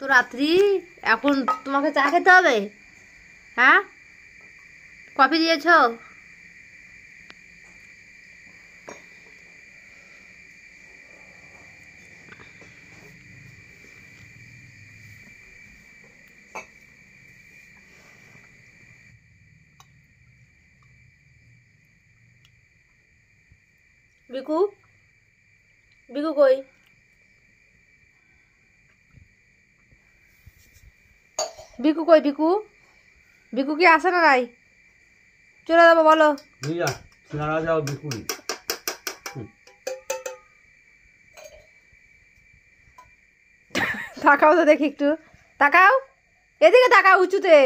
তো রাত্রি এখন তোমাকে চা খেতে হবে। হ্যাঁ, কফি দিয়েছো? বিকু, বিকু কই? বিকু কই? বিকু, বিকু কি আসে না? নাই, চলে যাবো বলো। যাও বিকু, তাকাও তো দেখি একটু, তাকাও, এদিকে তাকাও উঁচুতে।